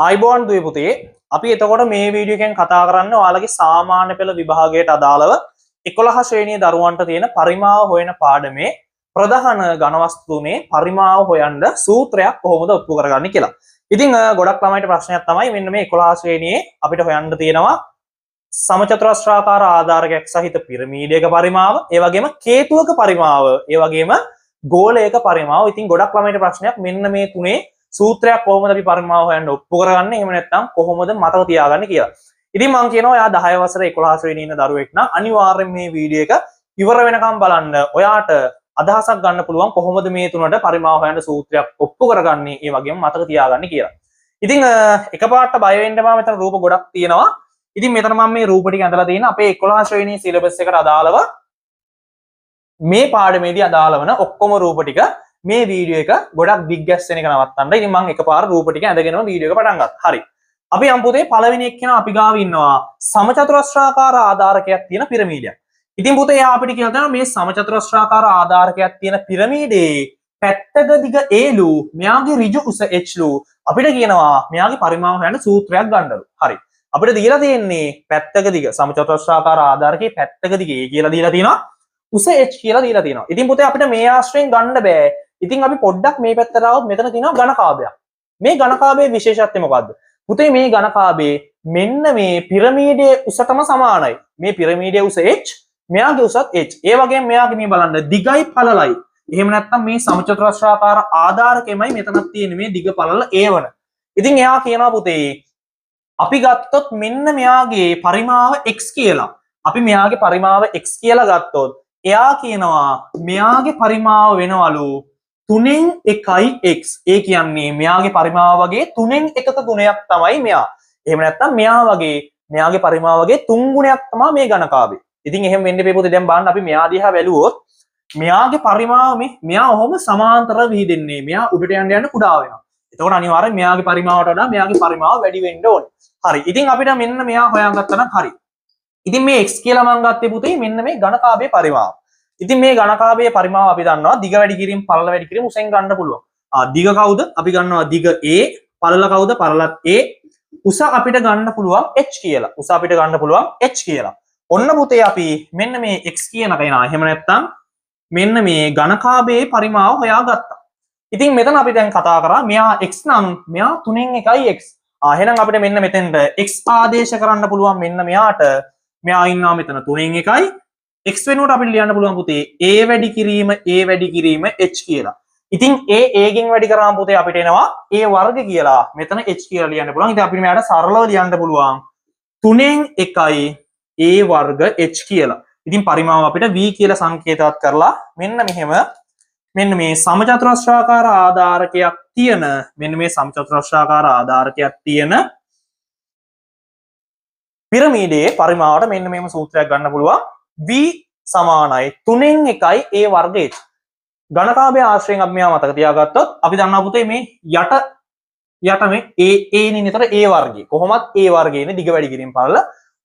ආයිබෝන් දුවේ පුතේ අපි එතකොට මේ වීඩියෝ එකෙන් කතා කරන්නේ ඔයාලගේ සාමාන්‍ය පෙළ විභාගයට අදාළව 11 ශ්‍රේණියේ දරුවන්ට තියෙන පරිමාව හොයන පාඩමේ ප්‍රධාන ඝනවස්තු තුනේ පරිමාව හොයන්න සූත්‍රයක් කොහොමද ඔප්පු කරගන්නේ කියලා. ඉතින් ගොඩක් ළමයිට ප්‍රශ්නයක් තමයි මෙන්න මේ 11 ශ්‍රේණියේ අපිට හොයන්න තියෙනවා සමචතුරස්‍රාකාර ආධාරකයක් සහිත පිරමීඩයක පරිමාව, ඒ වගේම කේතුවක පරිමාව, ඒ වගේම ගෝලයක පරිමාව. ඉතින් ගොඩක් ළමයිට ප්‍රශ්නයක් මෙන්න මේ තුනේ සූත්‍රයක් කොහොමද අපි පරිමාව හොයන්න ඔප්පු කරගන්නේ, එහෙම නැත්නම් කොහොමද මතක තියාගන්නේ කියලා. ඉතින් මම කියනවා ඔයා 10 වසරේ 11 ශ්‍රේණියේ ඉන්න දරුවෙක් නම් අනිවාර්යෙන් මේ වීඩියෝ එක ඉවර වෙනකම් බලන්න. ඔයාට අදහසක් ගන්න පුළුවන් කොහොමද මේ තුනට පරිමාව හොයන්න සූත්‍රයක් ඔප්පු කරගන්නේ, ඒ වගේම මතක තියාගන්නේ කියලා. ඉතින් එකපාරට බය වෙන්න එපා, මෙතන රූප ගොඩක් තියෙනවා. ඉතින් මෙතන මම මේ රූප ටික ඇඳලා තියෙන අපේ 11 ශ්‍රේණියේ සිලබස් එකට අදාළව මේ පාඩමේදී අදාළ වන ඔක්කොම රූප ටික මේ වීඩියෝ එක ගොඩක් බිග් ගැස් වෙන එක නවත්තන්න. ඉතින් මම එකපාර රූප ටික ඇඳගෙනම වීඩියෝ එක පටන් ගත්තා. හරි. අපි යම් පුතේ පළවෙනි එක්කෙනා අපි ගාව ඉන්නවා සමචතුරස්‍රාකාර ආධාරකයක් තියෙන පිරමීඩයක්. ඉතින් පුතේ එයා අපිට කියලා දෙනවා මේ සමචතුරස්‍රාකාර ආධාරකයක් තියෙන පිරමීඩේ පැත්තක දිග a ලු මෙයාගේ ඍජු උස h ලු අපිට කියනවා මෙයාගේ පරිමාව හොයන්න සූත්‍රයක් ගන්නලු. හරි. අපිට දීලා තියෙන්නේ පැත්තක දිග සමචතුරස්‍රාකාර ආධාරකයේ පැත්තක දිග a කියලා දීලා තියෙනවා. උස h කියලා දීලා තියෙනවා. ඉතින් පුතේ අපිට මේ ආශ්‍රයෙන් ගන්න බෑ. ඉතින් අපි පොඩ්ඩක් මේ පැත්තට આવොත් මෙතන තියෙනවා ඝනකාභයක්. මේ ඝනකාභයේ විශේෂත්වය මොකද්ද? පුතේ මේ ඝනකාභයේ මෙන්න මේ පිරමීඩයේ උසටම සමානයි. මේ පිරමීඩයේ උස h, මෙයාගේ උසත් h. ඒ වගේම මෙයාගේ මේ බලන්න දිගයි පළලයි. එහෙම නැත්නම් මේ සමචතුරස්‍රාකාර ආධාරකෙමයි මෙතනක් තියෙන්නේ මේ දිග පළල a1. ඉතින් එයා කියනවා පුතේ අපි ගත්තොත් මෙන්න මෙයාගේ පරිමාව x කියලා. අපි මෙයාගේ පරිමාව x කියලා ගත්තොත් එයා කියනවා මෙයාගේ පරිමාව වෙනවලු 3න් 1යි x. ඒ කියන්නේ මෙයාගේ පරිමාව වගේ 3න් 1ක ගුණයක් තමයි මෙයා. එහෙම නැත්නම් මෙයා වගේ මෙයාගේ පරිමාව වගේ 3 ගුණයක් තමයි මේ ඝනකාභය. ඉතින් එහෙම වෙන්න එපේ පුතේ. දැන් බලන්න අපි මෙයා දිහා බැලුවොත් මෙයාගේ පරිමාව මෙයා ඔහොම සමාන්තරව විහිදෙන්නේ. මෙයා උඩට යන්න යන්න කුඩා වෙනවා. එතකොට අනිවාර්යෙන් මෙයාගේ පරිමාවට වඩා මෙයාගේ පරිමාව වැඩි වෙන්න ඕනේ. හරි. ඉතින් අපිට මෙන්න මෙයා හොයාගත්තා නම් හරි. ඉතින් මේ x කියලා මම ගත්තේ පුතේ මෙන්න මේ ඝනකාභයේ පරිමාව. ඉතින් මේ ඝනකාභයේ පරිමාව අපි දන්නවා දිග වැඩි කිරීම පළල වැඩි කිරීම උසෙන් ගන්න පුළුවන්. දිග කවුද? අපි ගන්නවා දිග a, පළල කවුද? පළලත් a. උස අපිට ගන්න පුළුවන් h කියලා. උස අපිට ගන්න පුළුවන් h කියලා. ඔන්න පුතේ අපි මෙන්න මේ x කියන කෙනා එහෙම නැත්නම් මෙන්න මේ ඝනකාභයේ පරිමාව හොයාගත්තා. ඉතින් මෙතන අපි දැන් කතා කරා මෙයා x නම් මෙයා 3න් 1යි x. එහෙනම් අපිට මෙන්න මෙතෙන්ට x ආදේශ කරන්න පුළුවන් මෙන්න මෙයාට. මෙයා ඉන්නවා මෙතන 3න් 1යි. x වෙනුවට අපිට ලියන්න පුළුවන් පුතේ a වැඩි කිරීම h කියලා. ඉතින් a ගෙන් වැඩි කරාම පුතේ අපිට එනවා a වර්ග කියලා. මෙතන h කියලා ලියන්න පුළුවන්. ඉතින් අපිට මෙයාට සරලව ලියන්න පුළුවන් 3න් 1යි a වර්ග h කියලා. ඉතින් පරිමාව අපිට v කියලා සංකේතවත් කරලා මෙන්න මෙහෙම මෙන්න මේ සමචතුරස්‍රාකාර ආධාරකයක් තියෙන පිරමීඩයේ පරිමාවට මෙන්න මේම සූත්‍රයක් ගන්න පුළුවන්. v සමානයි 3න් 1යි a වර්ග h. ඝනකාභයේ ආශ්‍රයෙන් අපි මේවා මතක තියාගත්තොත් අපි දන්නවා පුතේ මේ යට මේ a නේ නේතර a වර්ගය. කොහොමත් a වර්ගයනේ දිග වැඩි කිරීම පළල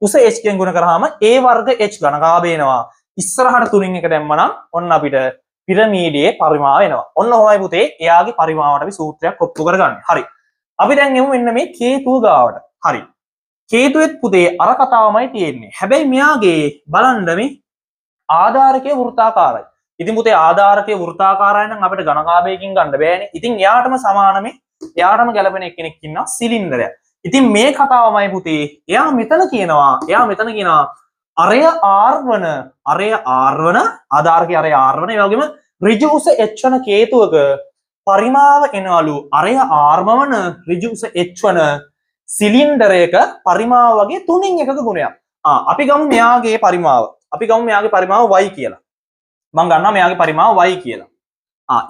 උස h කියෙන් ගුණ කරාම a වර්ග h ඝනකාභය එනවා. ඉස්සරහට 3න් 1 දැම්මනම් ඔන්න අපිට පිරමීඩයේ පරිමාව එනවා. ඔන්න ඔහොමයි පුතේ එයාගේ පරිමාවට අපි සූත්‍රයක් ඔප්පු කරගන්නේ. හරි. අපි දැන් එමු මෙන්න මේ කේතුව ගාවට. හරි. කේතුවෙත් පුතේ අර කතාවමයි තියෙන්නේ. හැබැයි මෙයාගේ බලන්න මේ ආධාරකයේ වෘත්තාකාරයි. ඉතින් පුතේ ආධාරකයේ වෘත්තාකාරයි නම් අපිට ඝනකාභයකින් ගන්න බෑනේ. ඉතින් එයාටම සමාන එයාටම ගැලපෙන කෙනෙක් ඉන්නවා සිලින්ඩරයක්. ඉතින් මේ කතාවමයි පුතේ එයා මෙතන කියනවා අරය r1 ආධාරකයේ අරය r1 ඒ වගේම ඍජු උස h වන කේතුවක පරිමාව එනවලු අරය r1 වන ඍජු උස h වන සිලින්ඩරයක පරිමාව වගේ 3න් 1ක ගුණයක්. අපි ගමු මෙයාගේ පරිමාව. y කියලා. මම ගන්නවා මෙයාගේ පරිමාව y කියලා.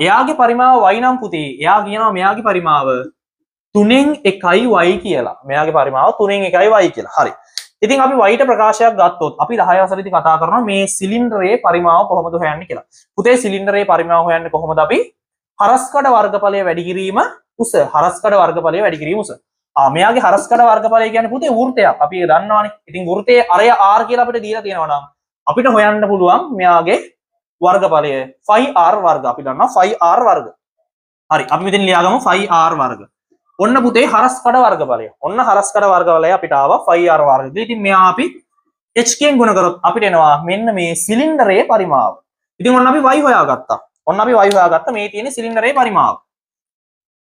එයාගේ පරිමාව y නම් පුතේ එයා කියනවා මෙයාගේ පරිමාව 3න් 1යි y කියලා. මෙයාගේ පරිමාව 3න් 1යි y කියලා. හරි. ඉතින් අපි y ට ප්‍රකාශයක් ගත්තොත් අපි 10 වසරේදී කතා කරනවා මේ සිලින්ඩරයේ පරිමාව කොහොමද හොයන්නේ කියලා. පුතේ සිලින්ඩරයේ පරිමාව හොයන්නේ කොහොමද අපි? හරස්කඩ වර්ගඵලය වැඩි කිරීම උස. මෙයාගේ හරස්කඩ වර්ගඵලය කියන්නේ පුතේ වෘත්තයක්. අපි ඒක දන්නවානේ. ඉතින් වෘත්තයේ අරය r කියලා අපිට දීලා තියෙනවා නම් අපිට හොයන්න පුළුවන් මෙයාගේ වර්ගඵලය 5r වර්ග. අපි දන්නවා 5r වර්ග. හරි. අපි මෙතන ලියාගමු 5r වර්ග. ඔන්න පුතේ හරස්කඩ වර්ගඵලය. ඔන්න හරස්කඩ වර්ගඵලය අපිට ආවා 5r වර්ගය. ඉතින් මෙයා අපි h කියෙන් ගුණ කරොත් අපිට එනවා මෙන්න මේ සිලින්ඩරයේ පරිමාව. ඉතින් ඔන්න අපි y හොයාගත්තා. ඔන්න අපි y හොයාගත්තා මේ තියෙන සිලින්ඩරයේ පරිමාව.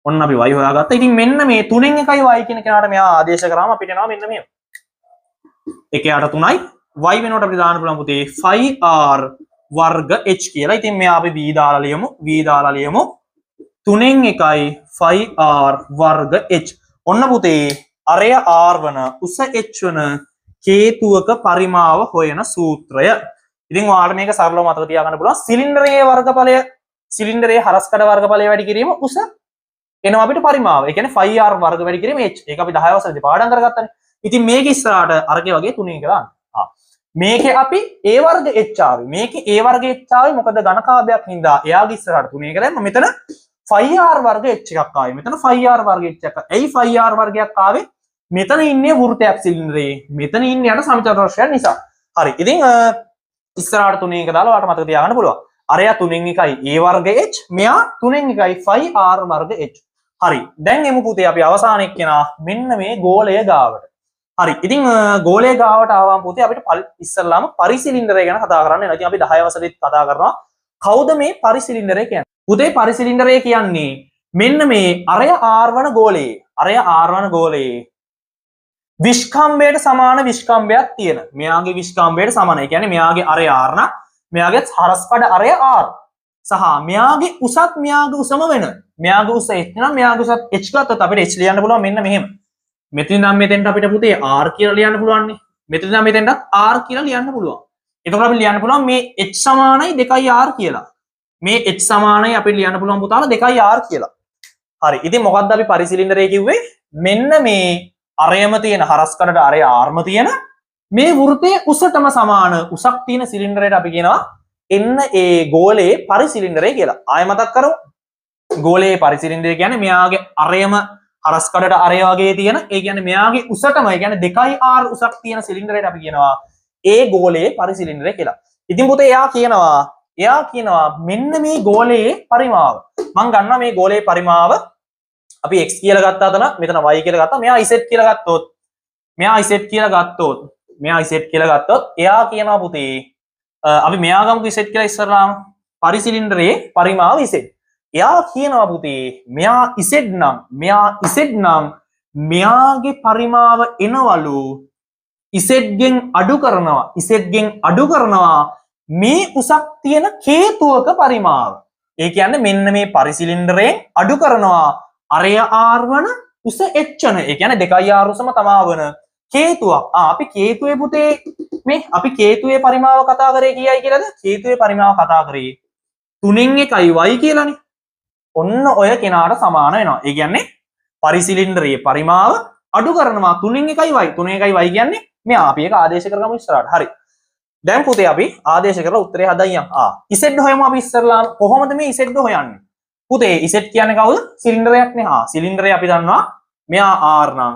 ඔන්න අපි y හොයාගත්තා. ඉතින් මෙන්න මේ 3න් එකයි y කියන කෙනාට මෙයා ආදේශ කරාම අපිට එනවා මෙන්න මෙහෙම. 1ට 3යි y වෙනකොට අපිට දාන්න පුළුවන් පුතේ 5r වර්ග h කියලා. ඉතින් මෙයා අපි v දාලා ලියමු. v දාලා ලියමු. 3න් එකයි 5r වර්ග h. ඔන්න පුතේ අරය r වන උස h වන හේතුවක පරිමාව හොයන සූත්‍රය. ඉතින් ඔයාලට මේක සරලව මතක තියාගන්න පුළුවන්. සිලින්ඩරයේ වර්ගඵලය සිලින්ඩරයේ හරස්කඩ වර්ගඵලය වැඩි කිරීම උස එනවා අපිට පරිමාව. ඒ කියන්නේ 5r වර්ග වැඩි කිරීම h. ඒක අපි 10 වසරේදී පාඩම් කරගත්තානේ. ඉතින් මේක ඉස්සරහට අරගේ වගේ 3 එක දාන්න. මේකේ අපි a වර්ග h ආවේ. මේකේ a වර්ග h ආවේ මොකද ඝනකාභයක් හින්දා එයාගේ ඉස්සරහට 3 එක දැම්ම. මෙතන 5r වර්ග h එකක් ආවේ. මෙතන 5r වර්ග h එකක්. ඇයි 5r වර්ගයක් ආවේ? මෙතන ඉන්නේ වෘත්තයක් සිලින්ඩරේ. මෙතන ඉන්නේ යට සමචතුරස්‍රයක් නිසා. හරි. ඉතින් ඉස්සරහට 3 එක දාලා ඔයාලට මතක තියාගන්න පුළුවන්. අරයා 3න් එකයි a වර්ග h, මෙයා 3න් එකයි 5r වර්ග h. හරි. දැන් එමු පුතේ අපි අවසාන එක්කෙනා මෙන්න මේ ගෝලය ගාවට. හරි. ඉතින් ගෝලය ගාවට ආවම පුතේ අපිට ඉස්සල්ලාම පරිසිලින්ඩරය ගැන කතා කරන්න වෙනවා. ඉතින් අපි 10 වසරේත් කතා කරනවා. කවුද මේ පරිසිලින්ඩරය කියන්නේ? පුතේ පරිසිලින්ඩරය කියන්නේ මෙන්න මේ අරය r වන ගෝලයේ. අරය r වන ගෝලයේ විස්කම්භයට සමාන විස්කම්භයක් තියෙන. මෙයාගේ විස්කම්භයට සමාන. ඒ කියන්නේ මෙයාගේ අරය r නම් මෙයාගේ හරස්කඩ අරය r සහ මෙයාගේ උසත් මෙයාගේ උසම වෙන. මෙයාගේ උස h නම් මෙයාගේ උසත් h ගත්තොත් අපිට h ලියන්න පුළුවන් මෙන්න මෙහෙම. මෙතන නම් මෙතෙන්ට අපිට පුතේ r කියලා ලියන්න පුළුවන් නේ. මෙතන නම් මෙතෙන්ට r කියලා ලියන්න පුළුවන්. එතකොට අපිට ලියන්න පුළුවන් මේ h සමානයි 2r කියලා. මේ h සමානයි අපිට ලියන්න පුළුවන් පුතාලා 2r කියලා. හරි. ඉතින් මොකක්ද අපි පරිසිලින්ඩරය කිව්වේ? මෙන්න මේ අරයම තියෙන හරස්කඩට අරය r ම තියෙන මේ වෘතයේ උසටම සමාන උසක් තියෙන සිලින්ඩරයට අපි කියනවා එන්න ඒ ගෝලයේ පරිසිලින්ඩරය කියලා. ආයෙ මතක් කරමු. ගෝලයේ පරිසිලින්ඩරය කියන්නේ මෙයාගේ අරයම හරස්කඩට අරය වගේ තියෙන, ඒ කියන්නේ මෙයාගේ උසටම, ඒ කියන්නේ 2r උසක් තියෙන සිලින්ඩරයට අපි කියනවා ඒ ගෝලයේ පරිසිලින්ඩරය කියලා. ඉතින් පුතේ එයා කියනවා මෙන්න මේ ගෝලයේ පරිමාව. මම ගන්නවා මේ ගෝලයේ පරිමාව අපි x කියලා ගත්තා අතන, මෙතන y කියලා ගත්තා. මෙයා z කියලා ගත්තොත් එයා කියනවා පුතේ අපි මෙයා ගමුකෝ z කියලා ඉස්සරලාම පරිසිලින්ඩරයේ පරිමාව z. එයා කියනවා පුතේ මෙයා z නම් මෙයාගේ පරිමාව එනවලු z ගෙන් අඩු කරනවා මේ උසක් තියෙන හේතුවක පරිමාව. ඒ කියන්නේ මෙන්න මේ පරිසිලින්ඩරයෙන් අඩු කරනවා අරය r වන උස h වන. ඒ කියන්නේ 2r උසම තමා වන හේතුවක්. අපි හේතුවේ පුතේ මේ අපි හේතුවේ පරිමාව කතා කරේ කීයයි කියලාද? හේතුවේ පරිමාව කතා කරේ 3න් එකයි y කියලානේ. ඔන්න ඔය කෙනාට සමාන වෙනවා. ඒ කියන්නේ පරිසිලින්ඩරයේ පරිමාව අඩු කරනවා 3න් එකයි y. 3න් එකයි y කියන්නේ මෙයා අපි ඒක ආදේශ කරගමු ඉස්සරහට. හරි. දැන් පුතේ අපි ආදේශ කරලා උත්තරේ හදයියන්. z හොයමු අපි ඉස්සරලාම. කොහොමද මේ z හොයන්නේ? පුතේ z කියන්නේ කවුද? සිලින්ඩරයක් නේ. සිලින්ඩරය අපි දන්නවා මෙයා r නම්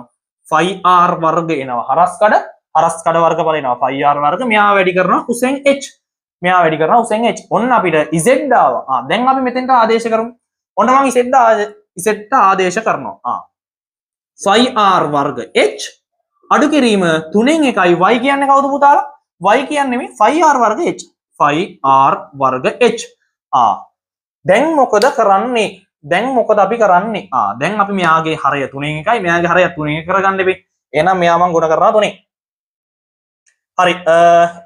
5r වර්ග එනවා. හරස්කඩ වර්ගඵල එනවා 5r වර්ග. මෙයා වැඩි කරනවා උසෙන් h. ඔන්න අපිට z ආවා. දැන් අපි මෙතෙන්ට ආදේශ කරමු. ඔන්න මම z ආදේශ කරනවා. 5r වර්ග h අඩු කිරීම 3න් එකයි y කියන්නේ කවුද පුතාලා? y කියන්නේ මේ 5r වර්ග h. 5r වර්ග h. දැන් මොකද අපි කරන්නේ? දැන් අපි මෙයාගේ හරය 3න් එකයි, මෙයාගේ හරය 3න් එක කරගන්න බෑ. එහෙනම් මෙයා මම ගුණ කරනවා 3න්. හරි.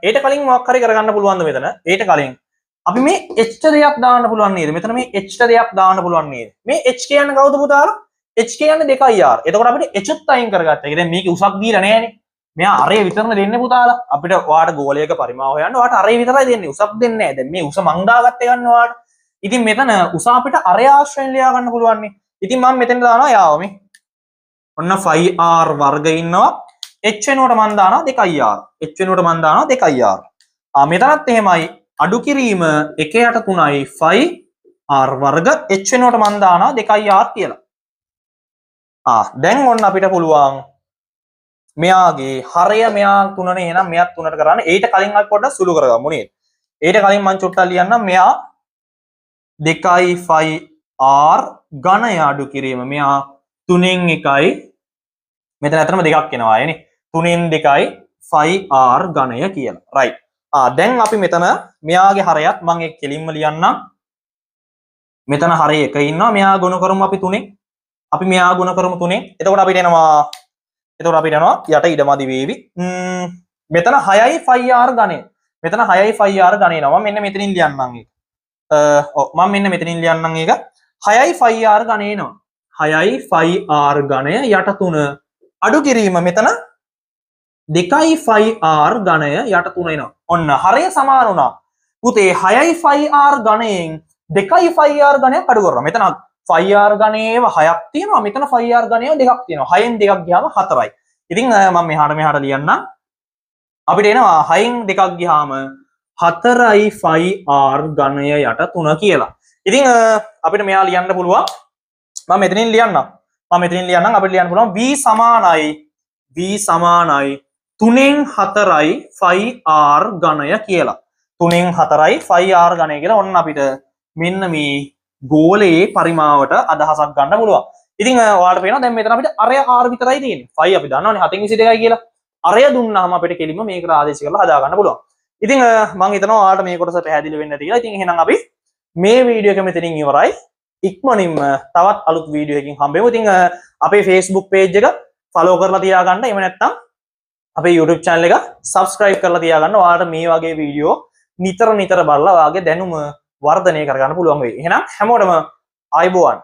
ඊට කලින් මොකක් හරි කරගන්න පුළුවන්ද මෙතන? ඊට කලින් අපි මේ h දෙයක් දාන්න පුළුවන් නේද? මෙතන මේ h දෙයක් දාන්න පුළුවන් නේද? මේ h කියන්නේ කවුද පුතාලා? h කියන්නේ 2r. එතකොට අපිට h උත් අයින් කරගත්තා. ඒ කියන්නේ මේක උසක් දීලා නෑනේ. මෙයා අරය විතරනේ දෙන්නේ පුතාලා. අපිට ඔයාට ගෝලයක පරිමාව හොයන්න ඔයාට අරය විතරයි දෙන්නේ. උසක් දෙන්නේ නෑ. දැන් මේ උස මං දාගත්තේ ගන්න ඔයාට. ඉතින් මෙතන උස අපිට අරය ආශ්‍රයෙන් ලියා ගන්න පුළුවන් නේ. ඉතින් මම මෙතන දානවා යාව මේ. ඔන්න 5r වර්ග ඉන්නවා. h වෙනුවට මම දානවා 2r. මෙතනත් එහෙමයි. අඩු කිරීම 1යට 3යි 5r වර්ග h වෙනුවට මම දානවා 2r කියලා. දැන් ඔන්න අපිට පුළුවන් මෙයාගේ හරය මෙයා 3නේ, එහෙනම් මෙයාත් 3ට කරන්න. ඊට කලින් අපි පොඩ්ඩක් සුළු කරගමු නේද? ඊට කලින් මම චුට්ටක් ලියන්නම්. මෙයා 2i 5r ඝනය අඩු කිරීම මෙයා 3න් 1යි මෙතන අතරම දෙකක් එනවා ආයේනේ 3න් 2යි 5r ඝනය කියලා. right. දැන් අපි මෙතන මෙයාගේ හරයත් මම ඒක කෙලින්ම ලියන්නම්. මෙතන හරය 1 ඉන්නවා. මෙයා ගුණ කරමු අපි 3න්. අපි මෙයා ගුණ කරමු 3න්. එතකොට අපිට එනවා යට ඉඩමදි වේවි. මෙතන 6යි 5r ඝනය. මෙතන 6යි 5r ඝනය එනවා. මෙන්න මෙතනින් ලියන්නම් ඒක. මම මෙන්න මෙතනින් ලියන්නම් ඒක. 6යි 5r ඝනය එනවා. 6යි 5r ඝනය යට 3 අඩු කිරීම මෙතන 2යි 5r ඝනය යට 3 එනවා. ඔන්න හරය සමාන වුණා. පුතේ 6යි 5r ඝනයෙන් 2යි 5r ඝනයක් අඩු කරනවා. මෙතන 5r ඝනයේව 6ක් තියෙනවා. මෙතන 5r ඝනයේව 2ක් තියෙනවා. 6න් 2ක් ගියාම 4යි. ඉතින් මම මෙහාට ලියන්නම්. අපිට එනවා 6න් 2ක් ගියාම 4යි 5r ඝනය යට 3 කියලා. ඉතින් අපිට මෙයා ලියන්න පුළුවන්. මම මෙතනින් ලියන්නම්. අපිට ලියන්න පුළුවන් v සමානයි 3න් 4යි 5r ඝනය කියලා. 3න් 4යි 5r ඝනය කියලා ඔන්න අපිට මෙන්න මේ ගෝලයේ පරිමාවට අදහසක් ගන්න පුළුවන්. ඉතින් ඔයාලට පේනවා දැන් මෙතන අපිට අරය r විතරයි තියෙන්නේ. 5 අපි දන්නවනේ 7න් 22යි කියලා. අරය දුන්නාම අපිට කෙලින්ම මේකට ආදේශ කරලා හදා ගන්න පුළුවන්. ඉතින් මම හිතනවා ඔයාලට මේ කොටස පැහැදිලි වෙන්න ඇති කියලා. ඉතින් එහෙනම් අපි මේ වීඩියෝ එක මෙතනින් ඉවරයි. ඉක්මනින්ම තවත් අලුත් වීඩියෝ එකකින් හම්බෙමු. ඉතින් අපේ Facebook page එක follow කරලා තියාගන්න. එහෙම නැත්නම් අපේ YouTube channel එක subscribe කරලා තියාගන්න. ඔයාලට මේ වගේ වීඩියෝ නිතර බලලා ඔයාගේ දැනුම වර්ධනය කරගන්න පුළුවන් වෙයි. එහෙනම් හැමෝටම ආයුබෝවන්.